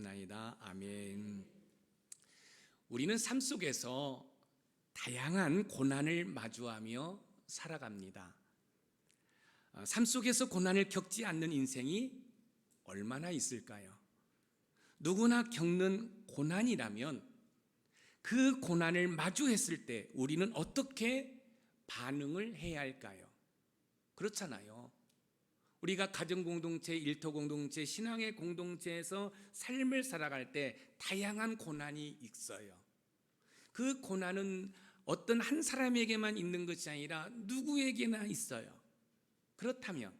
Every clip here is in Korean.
기도하옵나이다. 아멘. 우리는 삶 속에서 다양한 고난을 마주하며 살아갑니다. 삶 속에서 고난을 겪지 않는 인생이 얼마나 있을까요? 누구나 겪는 고난이라면 그 고난을 마주했을 때 우리는 어떻게 반응을 해야 할까요? 그렇잖아요. 우리가 가정공동체, 일터공동체, 신앙의 공동체에서 삶을 살아갈 때 다양한 고난이 있어요. 그 고난은 어떤 한 사람에게만 있는 것이 아니라 누구에게나 있어요. 그렇다면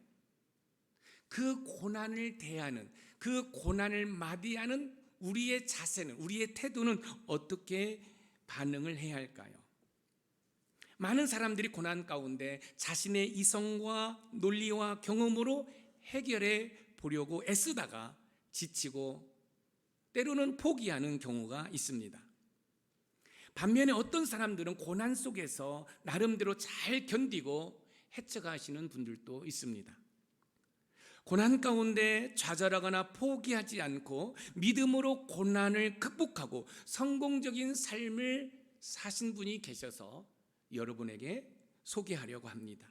그 고난을 대하는, 그 고난을 맞이하는 우리의 자세는, 우리의 태도는 어떻게 반응을 해야 할까요? 많은 사람들이 고난 가운데 자신의 이성과 논리와 경험으로 해결해 보려고 애쓰다가 지치고 때로는 포기하는 경우가 있습니다. 반면에 어떤 사람들은 고난 속에서 나름대로 잘 견디고 헤쳐가시는 분들도 있습니다. 고난 가운데 좌절하거나 포기하지 않고 믿음으로 고난을 극복하고 성공적인 삶을 사신 분이 계셔서 여러분에게 소개하려고 합니다.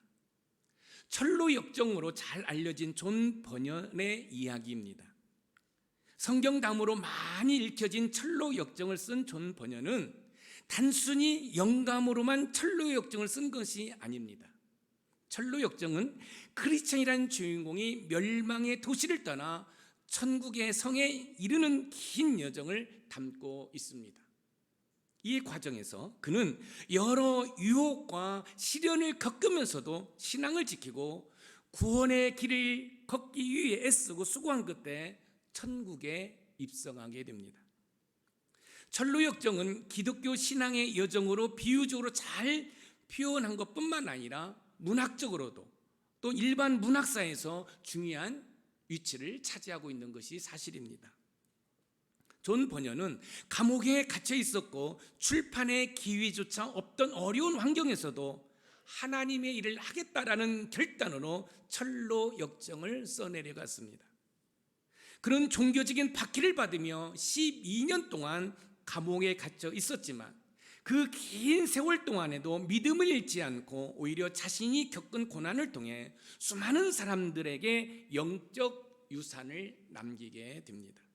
철로 역정으로 잘 알려진 존 버년의 이야기입니다. 성경담으로 많이 읽혀진 철로 역정을 쓴 존 버년은 단순히 영감으로만 철로 역정을 쓴 것이 아닙니다. 철로 역정은 크리스천이라는 주인공이 멸망의 도시를 떠나 천국의 성에 이르는 긴 여정을 담고 있습니다. 이 과정에서 그는 여러 유혹과 시련을 겪으면서도 신앙을 지키고 구원의 길을 걷기 위해 애쓰고 수고한 끝에 천국에 입성하게 됩니다. 철로 역정은 기독교 신앙의 여정으로 비유적으로 잘 표현한 것뿐만 아니라 문학적으로도 또 일반 문학사에서 중요한 위치를 차지하고 있는 것이 사실입니다. 존 버년은 감옥에 갇혀 있었고 출판의 기회조차 없던 어려운 환경에서도 하나님의 일을 하겠다라는 결단으로 철로 역정을 써내려갔습니다. 그런 종교적인 박해를 받으며 12년 동안 감옥에 갇혀 있었지만 그 긴 세월 동안에도 믿음을 잃지 않고 오히려 자신이 겪은 고난을 통해 수많은 사람들에게 영적 유산을 남기게 됩니다.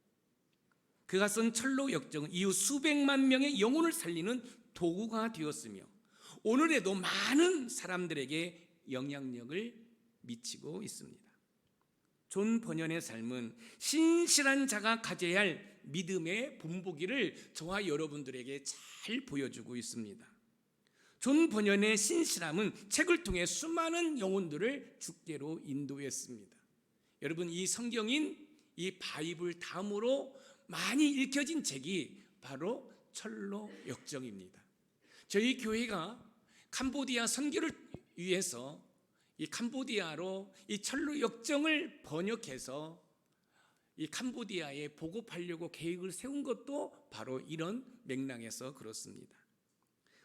그가 쓴 철로 역정은 이후 수백만 명의 영혼을 살리는 도구가 되었으며 오늘에도 많은 사람들에게 영향력을 미치고 있습니다. 존 버년의 삶은 신실한 자가 가져야 할 믿음의 본보기를 저와 여러분들에게 잘 보여주고 있습니다. 존 버년의 신실함은 책을 통해 수많은 영혼들을 주께로 인도했습니다. 여러분, 이 성경인 이 바이블 다음으로 많이 읽혀진 책이 바로 철로 역정입니다. 저희 교회가 캄보디아 선교를 위해서 이 캄보디아로 이 철로 역정을 번역해서 이 캄보디아에 보급하려고 계획을 세운 것도 바로 이런 맥락에서 그렇습니다.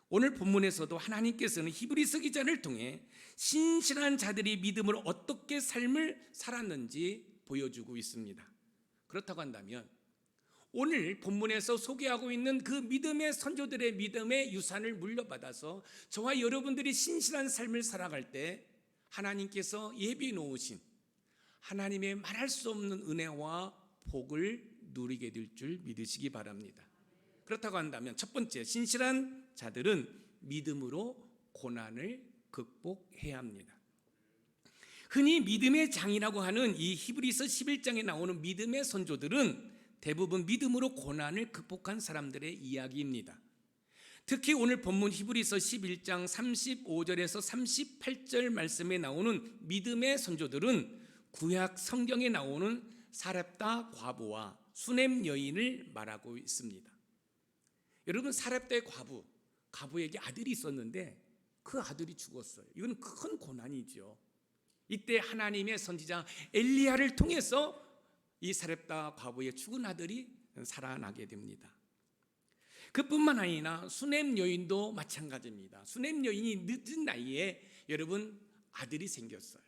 오늘 본문에서도 하나님께서는 히브리서 기자를 통해 신실한 자들이 믿음으로 어떻게 삶을 살았는지 보여주고 있습니다. 그렇다고 한다면 오늘 본문에서 소개하고 있는 그 믿음의 선조들의 믿음의 유산을 물려받아서 저와 여러분들이 신실한 삶을 살아갈 때 하나님께서 예비해 놓으신 하나님의 말할 수 없는 은혜와 복을 누리게 될 줄 믿으시기 바랍니다. 그렇다고 한다면 첫 번째, 신실한 자들은 믿음으로 고난을 극복해야 합니다. 흔히 믿음의 장이라고 하는 이 히브리서 11장에 나오는 믿음의 선조들은 대부분 믿음으로 고난을 극복한 사람들의 이야기입니다. 특히 오늘 본문 히브리서 11장 35절에서 38절 말씀에 나오는 믿음의 선조들은 구약 성경에 나오는 사렙다 과부와 수넴 여인을 말하고 있습니다. 여러분, 사렙다의 과부에게 아들이 있었는데 그 아들이 죽었어요. 이건 큰 고난이죠. 이때 하나님의 선지자 엘리야를 통해서 이 사렙다 과부의 죽은 아들이 살아나게 됩니다. 그뿐만 아니라 수넴 여인도 마찬가지입니다. 수넴 여인이 늦은 나이에 여러분 아들이 생겼어요.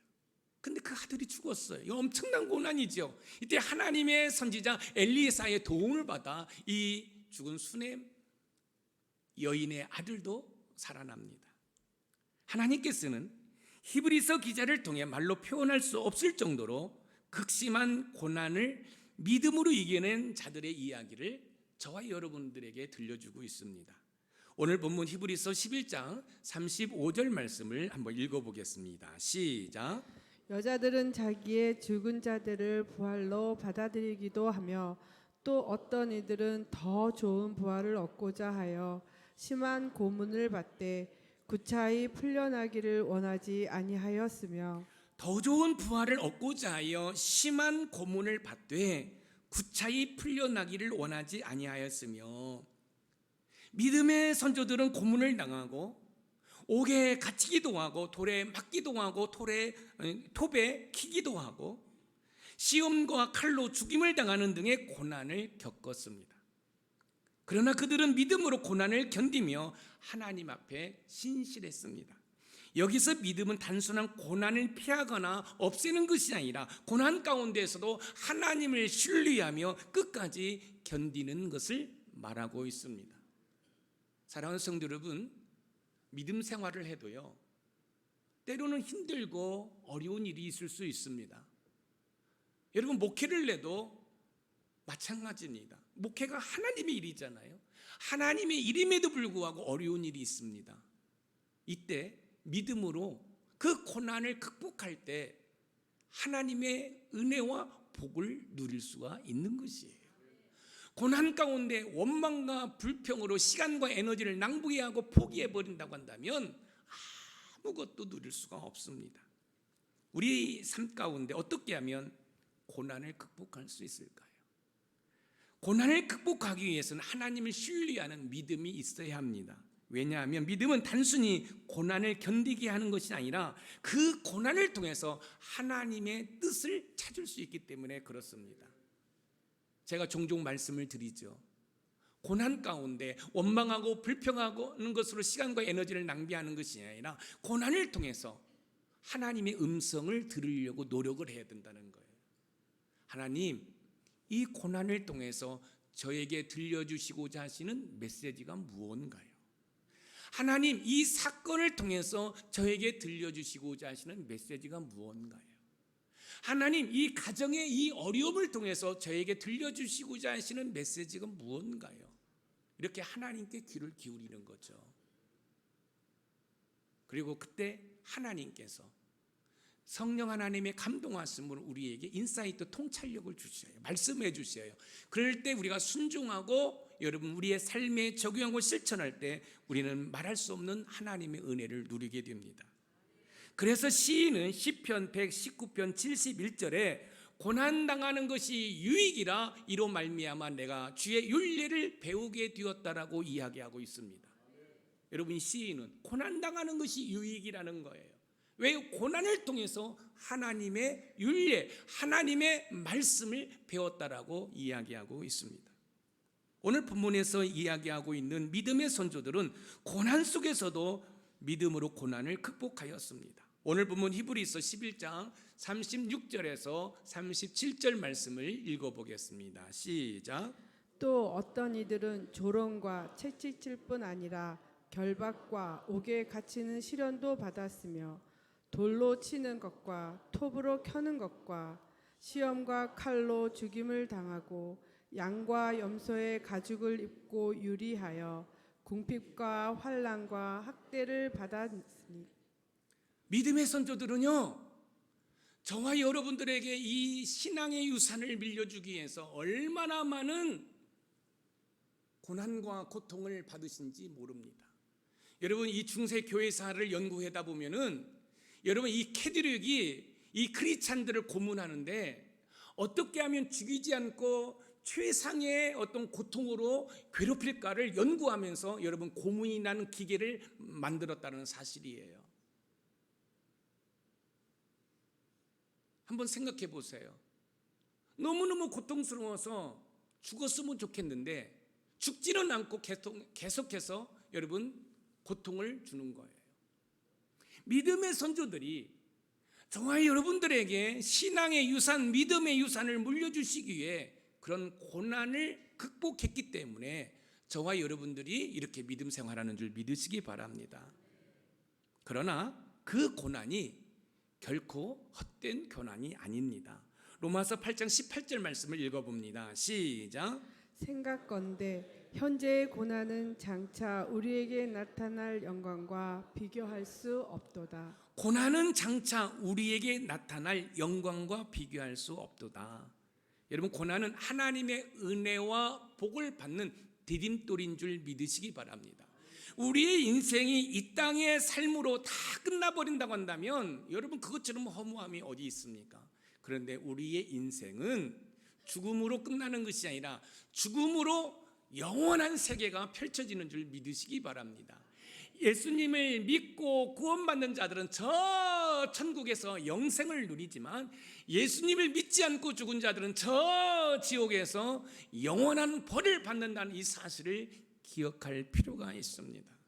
근데 그 아들이 죽었어요. 이거 엄청난 고난이죠. 이때 하나님의 선지자 엘리사의 도움을 받아 이 죽은 수넴 여인의 아들도 살아납니다. 하나님께서는 히브리서 기자를 통해 말로 표현할 수 없을 정도로 극심한 고난을 믿음으로 이겨낸 자들의 이야기를 저와 여러분들에게 들려주고 있습니다. 오늘 본문 히브리서 11장 35절 말씀을 한번 읽어보겠습니다. 시작. 여자들은 자기의 죽은 자들을 부활로 받아들이기도 하며 또 어떤 이들은 더 좋은 부활을 얻고자 하여 심한 고문을 받되 구차히 풀려나기를 원하지 아니하였으며 더 좋은 부활을 얻고자 하여 심한 고문을 받되 구차히 풀려나기를 원하지 아니하였으며, 믿음의 선조들은 고문을 당하고 옥에 갇히기도 하고 돌에 맞기도 하고 톱에 키기도 하고 시험과 칼로 죽임을 당하는 등의 고난을 겪었습니다. 그러나 그들은 믿음으로 고난을 견디며 하나님 앞에 신실했습니다. 여기서 믿음은 단순한 고난을 피하거나 없애는 것이 아니라 고난 가운데에서도 하나님을 신뢰하며 끝까지 견디는 것을 말하고 있습니다. 사랑하는 성도 여러분, 믿음 생활을 해도요, 때로는 힘들고 어려운 일이 있을 수 있습니다. 여러분, 목회를 해도 마찬가지입니다. 목회가 하나님의 일이잖아요. 하나님의 일임에도 불구하고 어려운 일이 있습니다. 이때 믿음으로 그 고난을 극복할 때 하나님의 은혜와 복을 누릴 수가 있는 것이에요. 고난 가운데 원망과 불평으로 시간과 에너지를 낭비하고 포기해버린다고 한다면 아무것도 누릴 수가 없습니다. 우리 삶 가운데 어떻게 하면 고난을 극복할 수 있을까요? 고난을 극복하기 위해서는 하나님을 신뢰하는 믿음이 있어야 합니다. 왜냐하면 믿음은 단순히 고난을 견디게 하는 것이 아니라 그 고난을 통해서 하나님의 뜻을 찾을 수 있기 때문에 그렇습니다. 제가 종종 말씀을 드리죠. 고난 가운데 원망하고 불평하는 것으로 시간과 에너지를 낭비하는 것이 아니라 고난을 통해서 하나님의 음성을 들으려고 노력을 해야 된다는 거예요. 하나님, 이 고난을 통해서 저에게 들려주시고자 하시는 메시지가 무언가요? 하나님, 이 사건을 통해서 저에게 들려주시고자 하시는 메시지가 무언가요? 하나님, 이 가정의 이 어려움을 통해서 저에게 들려주시고자 하시는 메시지가 무언가요? 이렇게 하나님께 귀를 기울이는 거죠. 그리고 그때 하나님께서 성령 하나님의 감동하심으로 우리에게 인사이트 통찰력을 주셔요. 말씀해 주셔요. 그럴 때 우리가 순종하고 여러분 우리의 삶에 적용하고 실천할 때 우리는 말할 수 없는 하나님의 은혜를 누리게 됩니다. 그래서 시인은 시편 119편 71절에 고난당하는 것이 유익이라 이로 말미암아 내가 주의 율례를 배우게 되었다라고 이야기하고 있습니다. 여러분, 시인은 고난당하는 것이 유익이라는 거예요. 왜? 고난을 통해서 하나님의 율례, 하나님의 말씀을 배웠다라고 이야기하고 있습니다. 오늘 본문에서 이야기하고 있는 믿음의 선조들은 고난 속에서도 믿음으로 고난을 극복하였습니다. 오늘 본문 히브리서 11장 36절에서 37절 말씀을 읽어보겠습니다. 시작. 또 어떤 이들은 조롱과 채찍질 뿐 아니라 결박과 옥에 갇히는 시련도 받았으며 돌로 치는 것과 톱으로 켜는 것과 시험과 칼로 죽임을 당하고 양과 염소의 가죽을 입고 유리하여 궁핍과 환난과 학대를 받았으니. 믿음의 선조들은요, 저와 여러분들에게 이 신앙의 유산을 밀려주기 위해서 얼마나 많은 고난과 고통을 받으신지 모릅니다. 여러분, 이 중세 교회사를 연구하다 보면은 여러분, 이 캐드릭이 이 크리스찬들을 고문하는데 어떻게 하면 죽이지 않고 최상의 어떤 고통으로 괴롭힐까를 연구하면서 여러분 고문이 나는 기계를 만들었다는 사실이에요. 한번 생각해 보세요. 너무너무 고통스러워서 죽었으면 좋겠는데 죽지는 않고 계속해서 여러분 고통을 주는 거예요. 믿음의 선조들이 저와 여러분들에게 신앙의 유산, 믿음의 유산을 물려주시기 위해 그런 고난을 극복했기 때문에 저와 여러분들이 이렇게 믿음 생활하는 줄 믿으시기 바랍니다. 그러나 그 고난이 결코 헛된 고난이 아닙니다. 로마서 8장 18절 말씀을 읽어봅니다. 시작. 생각건대 현재의 고난은 장차 우리에게 나타날 영광과 비교할 수 없도다. 고난은 장차 우리에게 나타날 영광과 비교할 수 없도다. 여러분, 고난은 하나님의 은혜와 복을 받는 디딤돌인 줄 믿으시기 바랍니다. 우리의 인생이 이 땅의 삶으로 다 끝나버린다고 한다면 여러분, 그것처럼 허무함이 어디 있습니까? 그런데 우리의 인생은 죽음으로 끝나는 것이 아니라 죽음으로 영원한 세계가 펼쳐지는 줄 믿으시기 바랍니다. 예수님을 믿고 구원받는 자들은 저 천국에서 영생을 누리지만 예수님을 믿지 않고 죽은 자들은 저 지옥에서 영원한 벌을 받는다는 이 사실을 기억할 필요가 있습니다.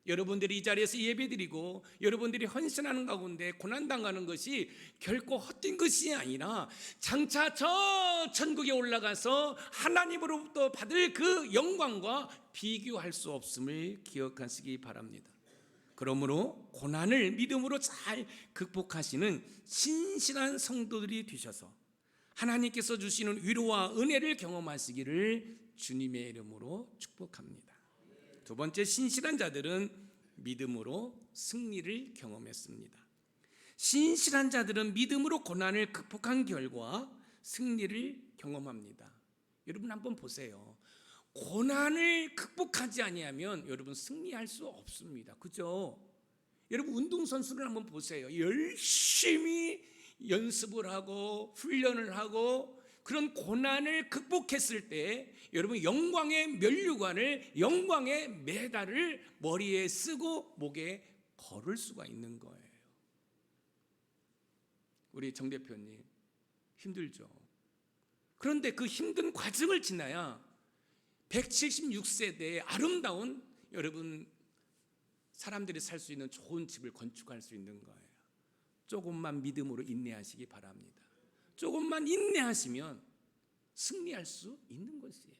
여러분들이 이 자리에서 예배드리고 여러분들이 헌신하는 가운데 고난당하는 것이 결코 헛된 것이 아니라 장차 저 천국에 올라가서 하나님으로부터 받을 그 영광과 비교할 수 없음을 기억하시기 바랍니다. 그러므로 고난을 믿음으로 잘 극복하시는 신실한 성도들이 되셔서 하나님께서 주시는 위로와 은혜를 경험하시기를 주님의 이름으로 축복합니다. 두 번째, 신실한 자들은 믿음으로 승리를 경험했습니다. 신실한 자들은 믿음으로 고난을 극복한 결과 승리를 경험합니다. 여러분 한번 보세요. 고난을 극복하지 아니하면 여러분 승리할 수 없습니다. 그죠? 여러분 운동선수를 한번 보세요. 열심히 연습을 하고 훈련을 하고 그런 고난을 극복했을 때 여러분 영광의 면류관을, 영광의 메달을 머리에 쓰고 목에 걸을 수가 있는 거예요. 우리 정 대표님 힘들죠. 그런데 그 힘든 과정을 지나야 176세대의 아름다운 여러분 사람들이 살 수 있는 좋은 집을 건축할 수 있는 거예요. 조금만 믿음으로 인내하시기 바랍니다. 조금만 인내하시면 승리할 수 있는 것이에요.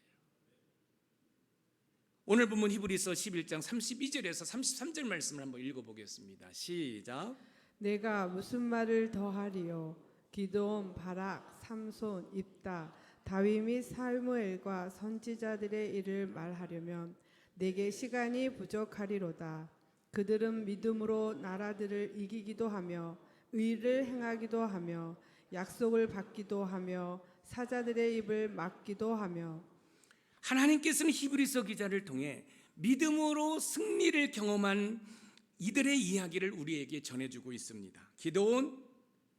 오늘 본문 히브리서 11장 32절에서 33절 말씀을 한번 읽어보겠습니다. 시작. 내가 무슨 말을 더하리요? 기드온, 바락, 삼손, 입다, 다윗 및 사무엘과 선지자들의 일을 말하려면 내게 시간이 부족하리로다. 그들은 믿음으로 나라들을 이기기도 하며 의를 행하기도 하며 약속을 받기도 하며 사자들의 입을 막기도 하며. 하나님께서는 히브리서 기자를 통해 믿음으로 승리를 경험한 이들의 이야기를 우리에게 전해주고 있습니다. 기드온,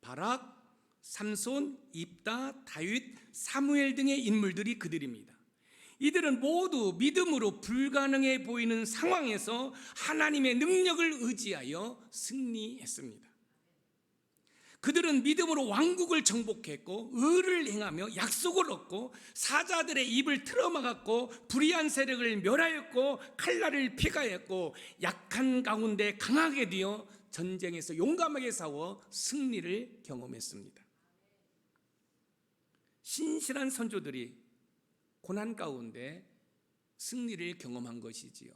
바락, 삼손, 입다, 다윗, 사무엘 등의 인물들이 그들입니다. 이들은 모두 믿음으로 불가능해 보이는 상황에서 하나님의 능력을 의지하여 승리했습니다. 그들은 믿음으로 왕국을 정복했고 의를 행하며 약속을 얻고 사자들의 입을 틀어막았고 불의한 세력을 멸하였고 칼날을 피하였고 약한 가운데 강하게 되어 전쟁에서 용감하게 싸워 승리를 경험했습니다. 신실한 선조들이 고난 가운데 승리를 경험한 것이지요.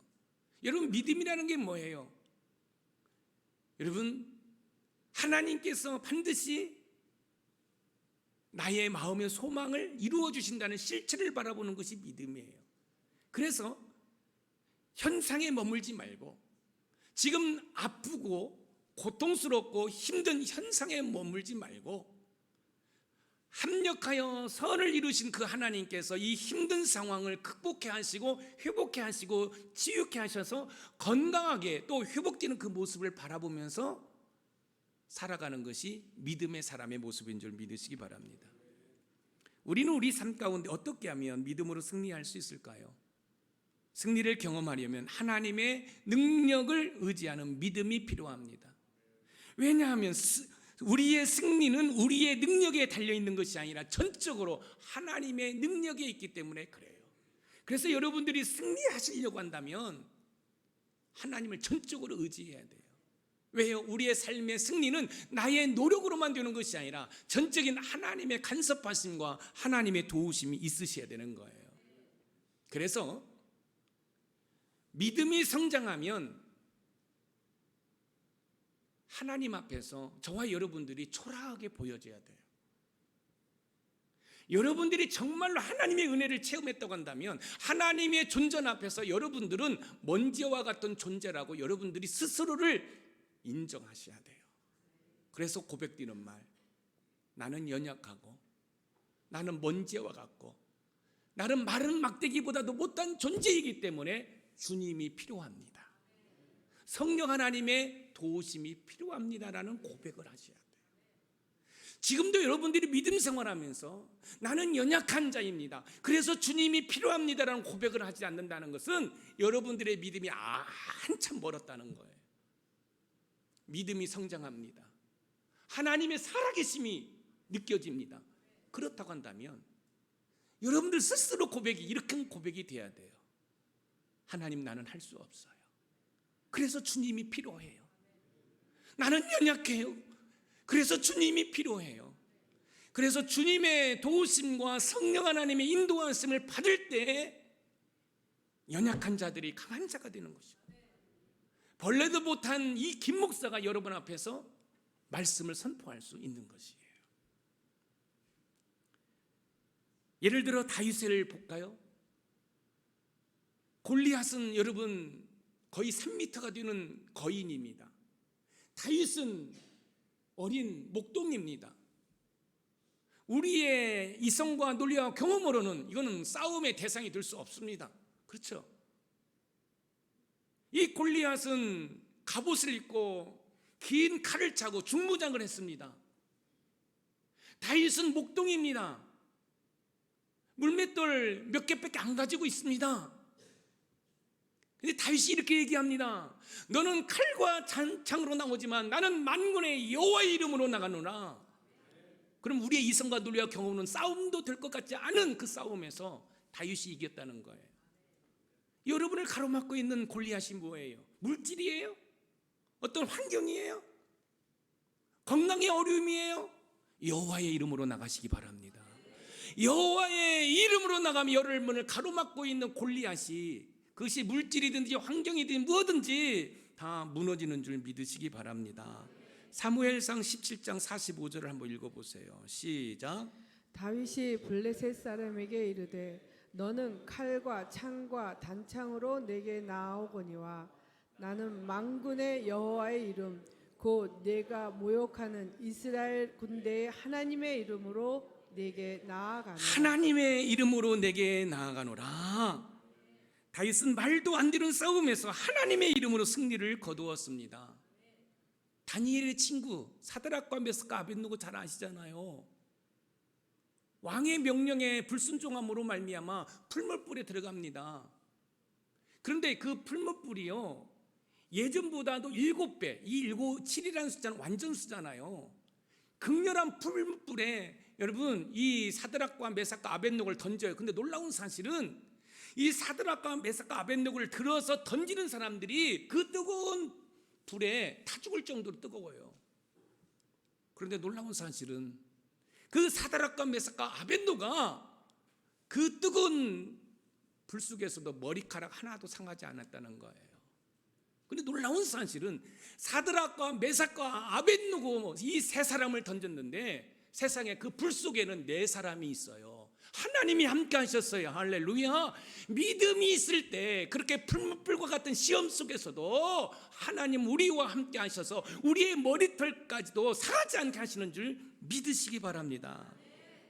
여러분 믿음이라는 게 뭐예요? 여러분 하나님께서 반드시 나의 마음의 소망을 이루어 주신다는 실체를 바라보는 것이 믿음이에요. 그래서 현상에 머물지 말고 지금 아프고 고통스럽고 힘든 현상에 머물지 말고 합력하여 선을 이루신 그 하나님께서 이 힘든 상황을 극복해 하시고 회복해 하시고 치유케 하셔서 건강하게 또 회복되는 그 모습을 바라보면서 살아가는 것이 믿음의 사람의 모습인 줄 믿으시기 바랍니다. 우리는 우리 삶 가운데 어떻게 하면 믿음으로 승리할 수 있을까요? 승리를 경험하려면 하나님의 능력을 의지하는 믿음이 필요합니다. 왜냐하면 우리의 승리는 우리의 능력에 달려있는 것이 아니라 전적으로 하나님의 능력에 있기 때문에 그래요. 그래서 여러분들이 승리하시려고 한다면 하나님을 전적으로 의지해야 돼요. 왜요? 우리의 삶의 승리는 나의 노력으로만 되는 것이 아니라 전적인 하나님의 간섭하심과 하나님의 도우심이 있으셔야 되는 거예요. 그래서 믿음이 성장하면 하나님 앞에서 저와 여러분들이 초라하게 보여져야 돼요. 여러분들이 정말로 하나님의 은혜를 체험했다고 한다면 하나님의 존재 앞에서 여러분들은 먼지와 같은 존재라고 여러분들이 스스로를 인정하셔야 돼요. 그래서 고백드리는 말, 나는 연약하고 나는 먼지와 같고 나는 마른 막대기보다도 못한 존재이기 때문에 주님이 필요합니다. 성령 하나님의 도우심이 필요합니다라는 고백을 하셔야 돼요. 지금도 여러분들이 믿음 생활하면서 나는 연약한 자입니다, 그래서 주님이 필요합니다라는 고백을 하지 않는다는 것은 여러분들의 믿음이 한참 멀었다는 거예요. 믿음이 성장합니다. 하나님의 살아계심이 느껴집니다. 그렇다고 한다면 여러분들 스스로 고백이 이렇게 고백이 돼야 돼요. 하나님, 나는 할 수 없어요. 그래서 주님이 필요해요. 나는 연약해요. 그래서 주님이 필요해요. 그래서 주님의 도우심과 성령 하나님의 인도하심을 받을 때 연약한 자들이 강한 자가 되는 것이고, 벌레도 못한 이 김 목사가 여러분 앞에서 말씀을 선포할 수 있는 것이에요. 예를 들어 다윗을 볼까요? 골리앗은 여러분 거의 3m가 되는 거인입니다. 다윗은 어린 목동입니다. 우리의 이성과 논리와 경험으로는 이거는 싸움의 대상이 될 수 없습니다. 그렇죠? 이 골리앗은 갑옷을 입고 긴 칼을 차고 중무장을 했습니다. 다윗은 목동입니다. 물맷돌 몇 개밖에 안 가지고 있습니다. 근데 다윗이 이렇게 얘기합니다. 너는 칼과 창으로 나오지만 나는 만군의 여호와의 이름으로 나가노라. 그럼 우리의 이성과 논리와 경험은 싸움도 될 것 같지 않은 그 싸움에서 다윗이 이겼다는 거예요. 여러분을 가로막고 있는 골리앗이 뭐예요? 물질이에요? 어떤 환경이에요? 건강의 어려움이에요? 여호와의 이름으로 나가시기 바랍니다. 여호와의 이름으로 나가면 여러분을 가로막고 있는 골리앗이, 그것이 물질이든지 환경이든지 무엇든지 다 무너지는 줄 믿으시기 바랍니다. 사무엘상 17장 45절을 한번 읽어보세요. 시작. 다윗이 블레셋 사람에게 이르되 너는 칼과 창과 단창으로 내게 나아오거니와 나는 만군의 여호와의 이름 곧 내가 모욕하는 이스라엘 군대의 하나님의 이름으로 내게 나아가노라. 하나님의 이름으로 내게 나아가노라. 다윗은 말도 안 되는 싸움에서 하나님의 이름으로 승리를 거두었습니다. 다니엘의 친구 사드락과 메삭과 아벳느고 잘 아시잖아요. 왕의 명령에 불순종함으로 말미암아 풀무불에 들어갑니다. 그런데 그 풀무불이요, 예전보다도 7배, 이 7이라는 숫자는 완전 수잖아요. 극렬한 풀무불에 여러분 이 사드락과 메삭과 아벳느고를 던져요. 근데 놀라운 사실은 이 사드락과 메삭과 아벳느고를 들어서 던지는 사람들이 그 뜨거운 불에 타 죽을 정도로 뜨거워요. 그런데 놀라운 사실은 그 사드락과 메삭과 아벳느고가 그 뜨거운 불 속에서도 머리카락 하나도 상하지 않았다는 거예요. 그런데 놀라운 사실은 사드락과 메삭과 아벳느고 이 세 사람을 던졌는데 세상에 그 불 속에는 4사람이 있어요. 하나님이 함께 하셨어요. 할렐루야. 믿음이 있을 때 그렇게 풀무불과 같은 시험 속에서도 하나님 우리와 함께 하셔서 우리의 머리털까지도 상하지 않게 하시는 줄 믿으시기 바랍니다.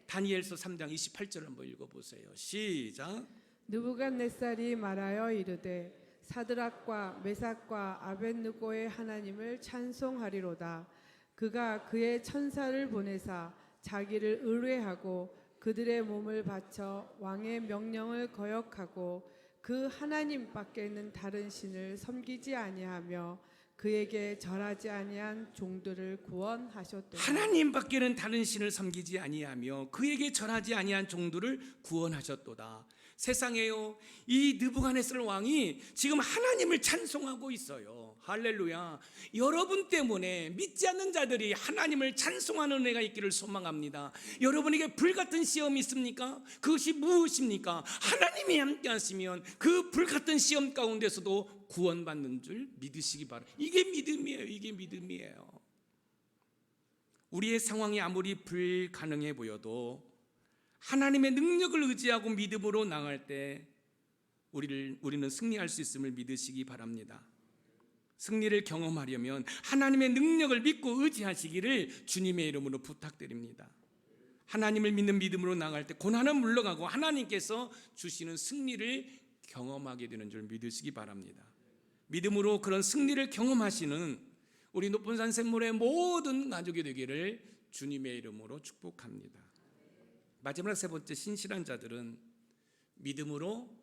다니엘서 3장 28절 한번 읽어보세요. 시작. 느부갓네살이 말하여 이르되 사드락과 메삭과 아벳느고의 하나님을 찬송하리로다. 그가 그의 천사를 보내사 자기를 의뢰하고 그들의 몸을 바쳐 왕의 명령을 거역하고 그 하나님 밖에는 다른 신을 섬기지 아니하며 그에게 절하지 아니한 종들을 구원하셨도다. 하나님 밖에는 다른 신을 섬기지 아니하며 그에게 절하지 아니한 종들을 구원하셨도다. 세상에요, 이 느부갓네살 왕이 지금 하나님을 찬송하고 있어요. 할렐루야. 여러분 때문에 믿지 않는 자들이 하나님을 찬송하는 은혜가 있기를 소망합니다. 여러분에게 불같은 시험이 있습니까? 그것이 무엇입니까? 하나님이 함께 하시면 그 불같은 시험 가운데서도 구원받는 줄 믿으시기 바랍니다. 이게 믿음이에요. 이게 믿음이에요. 우리의 상황이 아무리 불가능해 보여도 하나님의 능력을 의지하고 믿음으로 나갈 때 우리는 승리할 수 있음을 믿으시기 바랍니다. 승리를 경험하려면 하나님의 능력을 믿고 의지하시기를 주님의 이름으로 부탁드립니다. 하나님을 믿는 믿음으로 나갈 때 고난은 물러가고 하나님께서 주시는 승리를 경험하게 되는 줄 믿으시기 바랍니다. 믿음으로 그런 승리를 경험하시는 우리 높은 산 샘물의 모든 가족이 되기를 주님의 이름으로 축복합니다. 마지막 세 번째, 신실한 자들은 믿음으로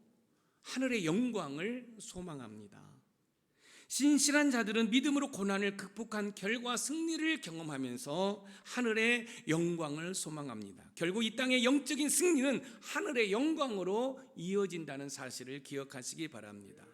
하늘의 영광을 소망합니다. 신실한 자들은 믿음으로 고난을 극복한 결과 승리를 경험하면서 하늘의 영광을 소망합니다. 결국 이 땅의 영적인 승리는 하늘의 영광으로 이어진다는 사실을 기억하시기 바랍니다.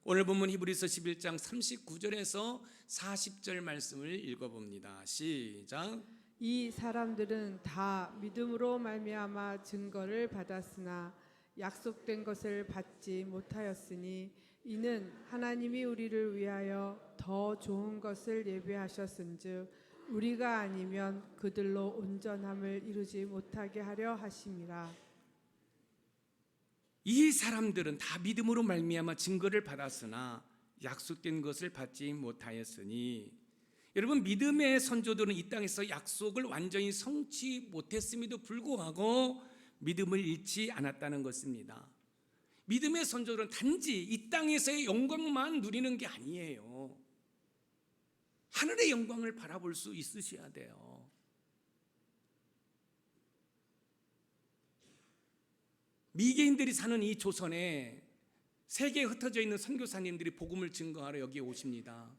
오늘 본문 히브리서 11장 39절에서 40절 말씀을 읽어봅니다. 시작. 이 사람들은 다 믿음으로 말미암아 증거를 받았으나 약속된 것을 받지 못하였으니 이는 하나님이 우리를 위하여 더 좋은 것을 예비하셨은즉 우리가 아니면 그들로 온전함을 이루지 못하게 하려 하심이라. 이 사람들은 다 믿음으로 말미암아 증거를 받았으나 약속된 것을 받지 못하였으니, 여러분, 믿음의 선조들은 이 땅에서 약속을 완전히 성취 못했음에도 불구하고 믿음을 잃지 않았다는 것입니다. 믿음의 선조들은 단지 이 땅에서의 영광만 누리는 게 아니에요. 하늘의 영광을 바라볼 수 있으셔야 돼요. 미개인들이 사는 이 조선에 세계에 흩어져 있는 선교사님들이 복음을 증거하러 여기에 오십니다.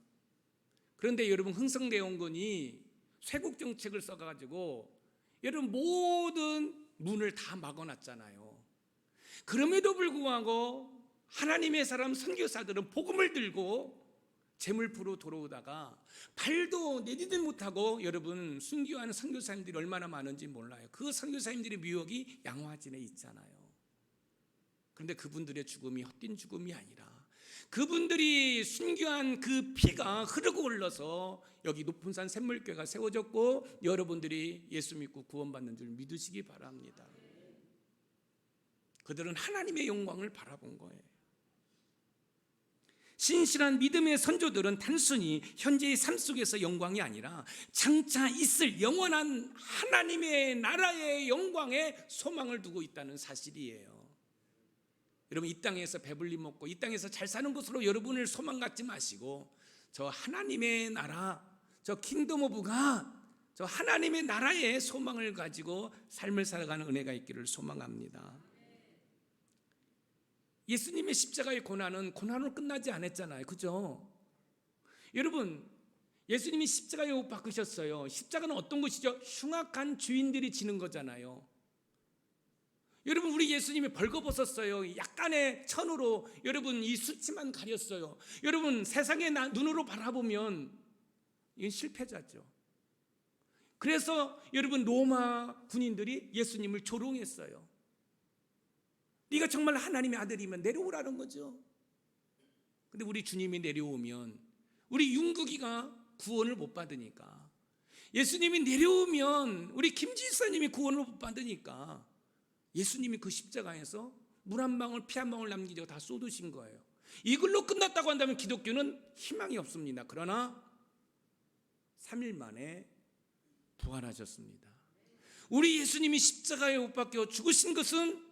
그런데 여러분, 흥성대원군이 쇄국 정책을 써가지고 여러분 모든 문을 다 막아놨잖아요. 그럼에도 불구하고 하나님의 사람 선교사들은 복음을 들고 제물포로 돌아오다가 발도 내디디 못하고 여러분 순교하는 선교사님들이 얼마나 많은지 몰라요. 그 선교사님들의 묘역이 양화진에 있잖아요. 그런데 그분들의 죽음이 헛된 죽음이 아니라 그분들이 순교한 그 피가 흐르고 흘러서 여기 높은 산 샘물교회가 세워졌고 여러분들이 예수 믿고 구원받는 줄 믿으시기 바랍니다. 그들은 하나님의 영광을 바라본 거예요. 신실한 믿음의 선조들은 단순히 현재의 삶 속에서 영광이 아니라 장차 있을 영원한 하나님의 나라의 영광에 소망을 두고 있다는 사실이에요. 여러분, 이 땅에서 배불리 먹고 이 땅에서 잘 사는 것으로 여러분을 소망 갖지 마시고 저 하나님의 나라, 저 킹덤 오브 갓, 저 하나님의 나라의 소망을 가지고 삶을 살아가는 은혜가 있기를 소망합니다. 예수님의 십자가의 고난으로 끝나지 않았잖아요. 그죠? 여러분, 예수님이 십자가에 못 박으셨어요. 십자가는 어떤 것이죠? 흉악한 주인들이 지는 거잖아요. 여러분, 우리 예수님이 벌거벗었어요. 약간의 천으로 여러분 이 수치만 가렸어요. 여러분, 세상의 눈으로 바라보면 이건 실패자죠. 그래서 여러분 로마 군인들이 예수님을 조롱했어요. 네가 정말 하나님의 아들이면 내려오라는 거죠. 근데 우리 주님이 내려오면 우리 윤국이가 구원을 못 받으니까, 예수님이 내려오면 우리 김지사님이 구원을 못 받으니까 예수님이 그 십자가에서 물 한 방울 피 한 방울 남기지 다 쏟으신 거예요. 이걸로 끝났다고 한다면 기독교는 희망이 없습니다. 그러나 3일 만에 부활하셨습니다. 우리 예수님이 십자가에 못 박혀 죽으신 것은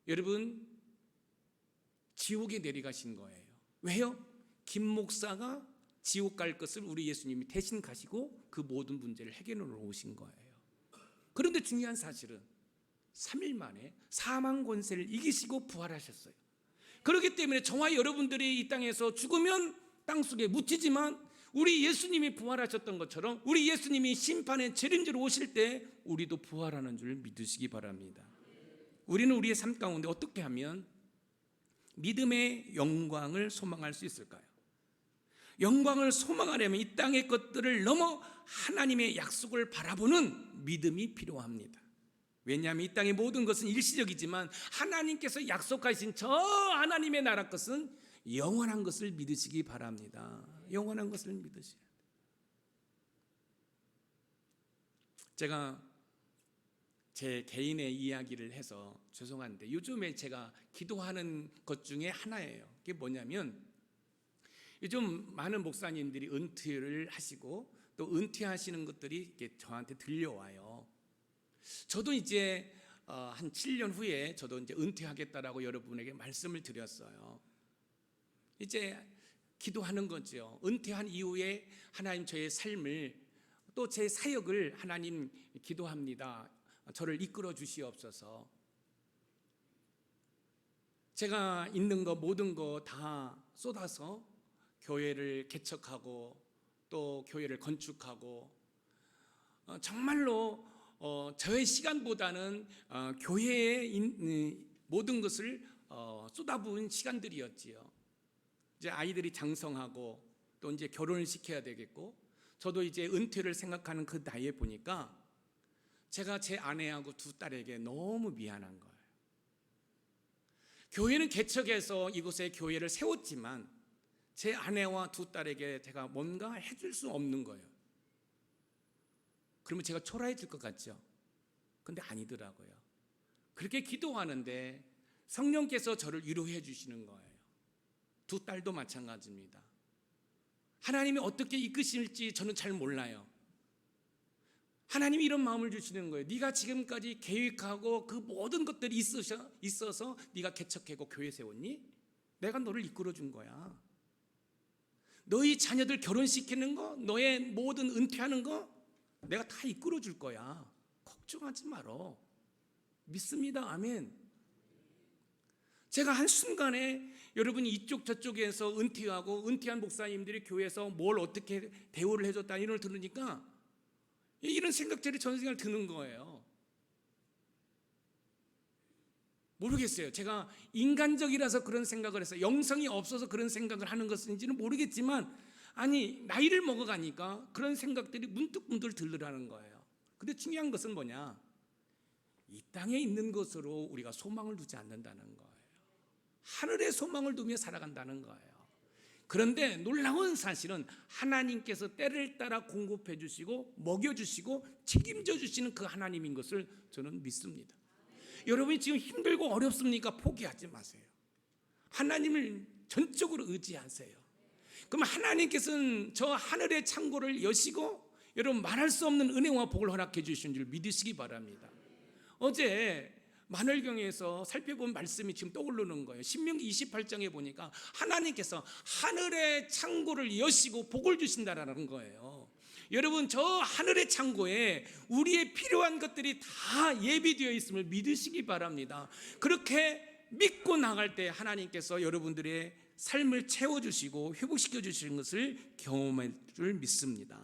여러분 지옥에 내려가신 거예요. 왜요? 김 목사가 지옥 갈 것을 우리 예수님이 대신 가시고 그 모든 문제를 해결하러 오신 거예요. 그런데 중요한 사실은 3일 만에 사망 권세를 이기시고 부활하셨어요. 그렇기 때문에 저와 여러분들이 이 땅에서 죽으면 땅속에 묻히지만 우리 예수님이 부활하셨던 것처럼 우리 예수님이 심판의 재림지로 오실 때 우리도 부활하는 줄 믿으시기 바랍니다. 우리는 우리의 삶 가운데 어떻게 하면 믿음의 영광을 소망할 수 있을까요? 영광을 소망하려면 이 땅의 것들을 넘어 하나님의 약속을 바라보는 믿음이 필요합니다. 왜냐하면 이 땅의 모든 것은 일시적이지만 하나님께서 약속하신 저 하나님의 나라 것은 영원한 것을 믿으시기 바랍니다. 영원한 것을 믿으셔야 돼요. 제가 제 개인의 이야기를 해서 죄송한데 요즘에 제가 기도하는 것 중에 하나예요. 그게 뭐냐면 요즘 많은 목사님들이 은퇴를 하시고 또 은퇴하시는 것들이 이렇게 저한테 들려와요. 저도 이제 한 7년 후에 저도 이제 은퇴하겠다라고 여러분에게 말씀을 드렸어요. 이제 기도하는 거죠. 은퇴한 이후에 하나님 저의 삶을 또 제 사역을 하나님 기도합니다. 저를 이끌어 주시옵소서. 제가 있는 거 모든 거 다 쏟아서 교회를 개척하고 또 교회를 건축하고 정말로 저의 시간보다는 교회에 모든 것을 쏟아부은 시간들이었지요. 이제 아이들이 장성하고 또 이제 결혼을 시켜야 되겠고 저도 이제 은퇴를 생각하는 그 나이에 보니까 제가 제 아내하고 두 딸에게 너무 미안한 거예요. 교회는 개척해서 이곳에 교회를 세웠지만 제 아내와 두 딸에게 제가 뭔가 해줄 수 없는 거예요. 그러면 제가 초라해질 것 같죠? 근데 아니더라고요. 그렇게 기도하는데 성령께서 저를 위로해 주시는 거예요. 두 딸도 마찬가지입니다. 하나님이 어떻게 이끄실지 저는 잘 몰라요. 하나님이 이런 마음을 주시는 거예요. 네가 지금까지 계획하고 그 모든 것들이 있어서 네가 개척하고 교회 세웠니? 내가 너를 이끌어 준 거야. 너희 자녀들 결혼시키는 거, 너의 모든 은퇴하는 거 내가 다 이끌어 줄 거야. 걱정하지 말어. 믿습니다. 아멘. 제가 한순간에 여러분이 이쪽 저쪽에서 은퇴하고 은퇴한 목사님들이 교회에서 뭘 어떻게 대우를 해줬다 이런 걸 들으니까 이런 생각들이 전생을 드는 거예요. 모르겠어요. 제가 인간적이라서 그런 생각을 해서 영성이 없어서 그런 생각을 하는 것인지는 모르겠지만 아니 나이를 먹어가니까 그런 생각들이 문득문득 들으라는 거예요. 근데 중요한 것은 뭐냐? 이 땅에 있는 것으로 우리가 소망을 두지 않는다는 거예요. 하늘에 소망을 두며 살아간다는 거예요. 그런데 놀라운 사실은 하나님께서 때를 따라 공급해 주시고 먹여주시고 책임져 주시는 그 하나님인 것을 저는 믿습니다. 여러분이 지금 힘들고 어렵습니까? 포기하지 마세요. 하나님을 전적으로 의지하세요. 그럼 하나님께서는 저 하늘의 창고를 여시고 여러분 말할 수 없는 은혜와 복을 허락해 주신 줄 믿으시기 바랍니다. 어제 마늘경에서 살펴본 말씀이 지금 떠오르는 거예요. 신명기 28장에 보니까 하나님께서 하늘의 창고를 여시고 복을 주신다라는 거예요. 여러분 저 하늘의 창고에 우리의 필요한 것들이 다 예비되어 있음을 믿으시기 바랍니다. 그렇게 믿고 나갈 때 하나님께서 여러분들의 삶을 채워주시고 회복시켜 주시는 것을 경험할 줄 믿습니다.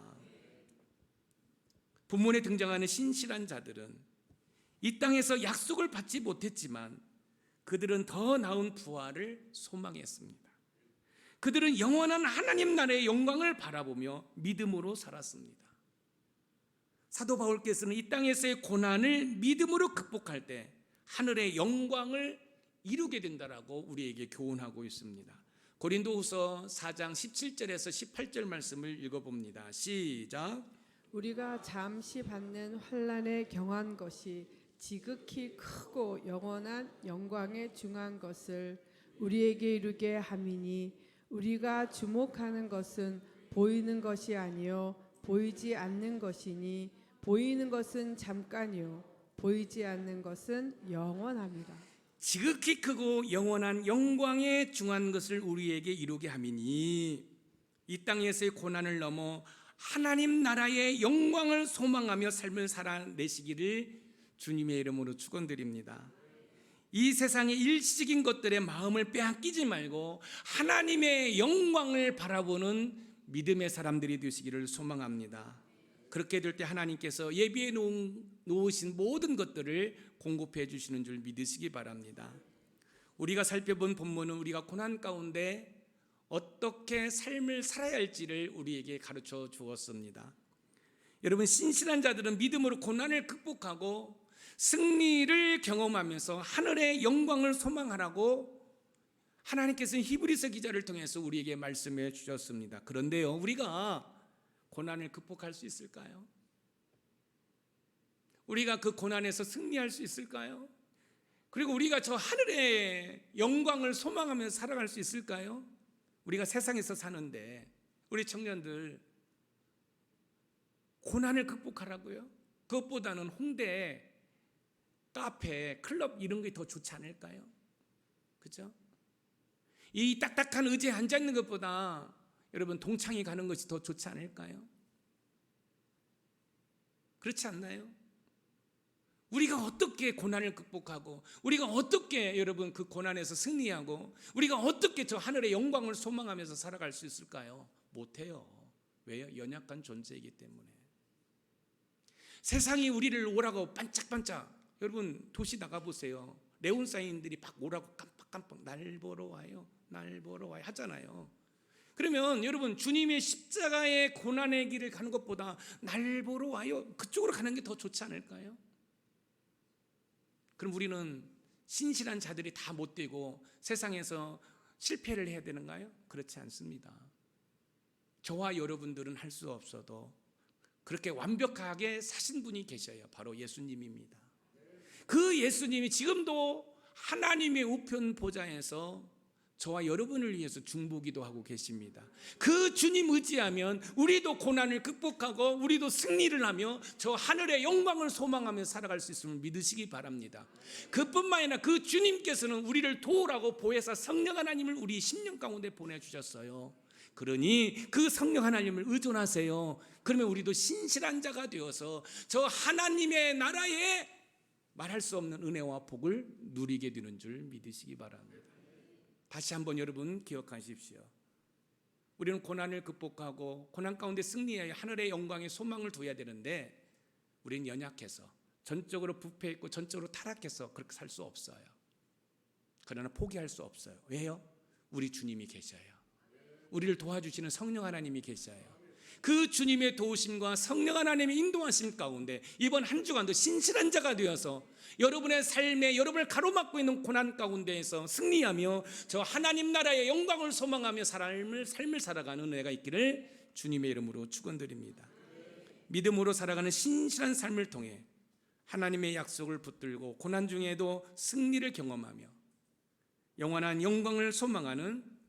본문에 등장하는 신실한 자들은 이 땅에서 약속을 받지 못했지만 그들은 더 나은 부활을 소망했습니다. 그들은 영원한 하나님 나라의 영광을 바라보며 믿음으로 살았습니다. 사도 바울께서는 이 땅에서의 고난을 믿음으로 극복할 때 하늘의 영광을 이루게 된다라고 우리에게 교훈하고 있습니다. 고린도후서 4장 17절에서 18절 말씀을 읽어봅니다. 시작. 우리가 잠시 받는 환난에 경한 것이 지극히 크고 영원한 영광에 중한 것을 우리에게 이루게 함이니 우리가 주목하는 것은 보이는 것이 아니요 보이지 않는 것이니 보이는 것은 잠깐이요 보이지 않는 것은 영원합니다. 지극히 크고 영원한 영광에 중한 것을 우리에게 이루게 함이니 이 땅에서의 고난을 넘어 하나님 나라의 영광을 소망하며 삶을 살아내시기를 주님의 이름으로 축원드립니다. 이 세상의 일시적인 것들의 마음을 빼앗기지 말고 하나님의 영광을 바라보는 믿음의 사람들이 되시기를 소망합니다. 그렇게 될 때 하나님께서 예비해 놓으신 모든 것들을 공급해 주시는 줄 믿으시기 바랍니다. 우리가 살펴본 본문은 우리가 고난 가운데 어떻게 삶을 살아야 할지를 우리에게 가르쳐 주었습니다. 여러분, 신실한 자들은 믿음으로 고난을 극복하고 승리를 경험하면서 하늘의 영광을 소망하라고 하나님께서는 히브리서 기자를 통해서 우리에게 말씀해 주셨습니다. 그런데요, 우리가 고난을 극복할 수 있을까요? 우리가 그 고난에서 승리할 수 있을까요? 그리고 우리가 저 하늘의 영광을 소망하면서 살아갈 수 있을까요? 우리가 세상에서 사는데 우리 청년들 고난을 극복하라고요? 그것보다는 홍대, 카페, 클럽 이런 게 더 좋지 않을까요? 그렇죠? 이 딱딱한 의자에 앉아있는 것보다 여러분 동창회 가는 것이 더 좋지 않을까요? 그렇지 않나요? 우리가 어떻게 고난을 극복하고 우리가 어떻게 여러분 그 고난에서 승리하고 우리가 어떻게 저 하늘의 영광을 소망하면서 살아갈 수 있을까요? 못해요. 왜요? 연약한 존재이기 때문에. 세상이 우리를 오라고 반짝반짝, 여러분 도시 나가보세요. 네온사인들이 막 오라고 깜빡깜빡 날 보러 와요, 날 보러 와요 하잖아요. 그러면 여러분 주님의 십자가의 고난의 길을 가는 것보다 날 보러 와요 그쪽으로 가는 게 더 좋지 않을까요? 그럼 우리는 신실한 자들이 다 못되고 세상에서 실패를 해야 되는가요? 그렇지 않습니다. 저와 여러분들은 할 수 없어도 그렇게 완벽하게 사신 분이 계셔요. 바로 예수님입니다. 그 예수님이 지금도 하나님의 우편 보좌에서 저와 여러분을 위해서 중보기도 하고 계십니다. 그 주님 의지하면 우리도 고난을 극복하고 우리도 승리를 하며 저 하늘의 영광을 소망하며 살아갈 수 있음을 믿으시기 바랍니다. 그뿐만 아니라 그 주님께서는 우리를 도우라고 보혜사 성령 하나님을 우리 심령 가운데 보내주셨어요. 그러니 그 성령 하나님을 의존하세요. 그러면 우리도 신실한 자가 되어서 저 하나님의 나라에 말할 수 없는 은혜와 복을 누리게 되는 줄 믿으시기 바랍니다. 다시 한번 여러분 기억하십시오. 우리는 고난을 극복하고 고난 가운데 승리하여 하늘의 영광에 소망을 둬야 되는데 우리는 연약해서 전적으로 부패했고 전적으로 타락해서 그렇게 살 수 없어요. 그러나 포기할 수 없어요. 왜요? 우리 주님이 계셔요. 우리를 도와주시는 성령 하나님이 계셔요. 그 주님의 도우심과 성령 하나님의 인도하심 가운데 이번 한 주간도 신실한 자가 되어서 여러분의 삶에 여러분을 가로막고 있는 고난 가운데에서 승리하며 저 하나님 나라의 영광을 소망하며 삶을 살아가는 은혜가 있기를 주님의 이름으로 축원드립니다. 믿음으로 살아가는 신실한 삶을 통해 하나님의 약속을 붙들고 고난 중에도 승리를 경험하며 영원한 영광을 소망하는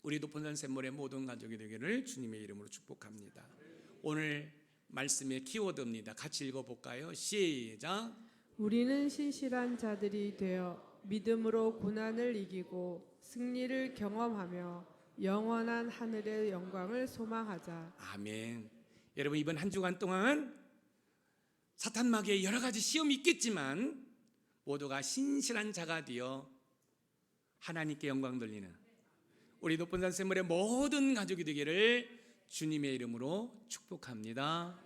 우리 높은 샘물의 모든 가족이 되기를 주님의 이름으로 축복합니다. 오늘 말씀의 키워드입니다. 같이 읽어볼까요? 시작. 우리는 신실한 자들이 되어 믿음으로 고난을 이기고 승리를 경험하며 영원한 하늘의 영광을 소망하자. 아멘. 여러분 이번 한 주간 동안 사탄 마귀의 여러 가지 시험이 있겠지만 모두가 신실한 자가 되어 하나님께 영광 돌리는 우리 높은 산 샘물의 모든 가족이 되기를 주님의 이름으로 축복합니다.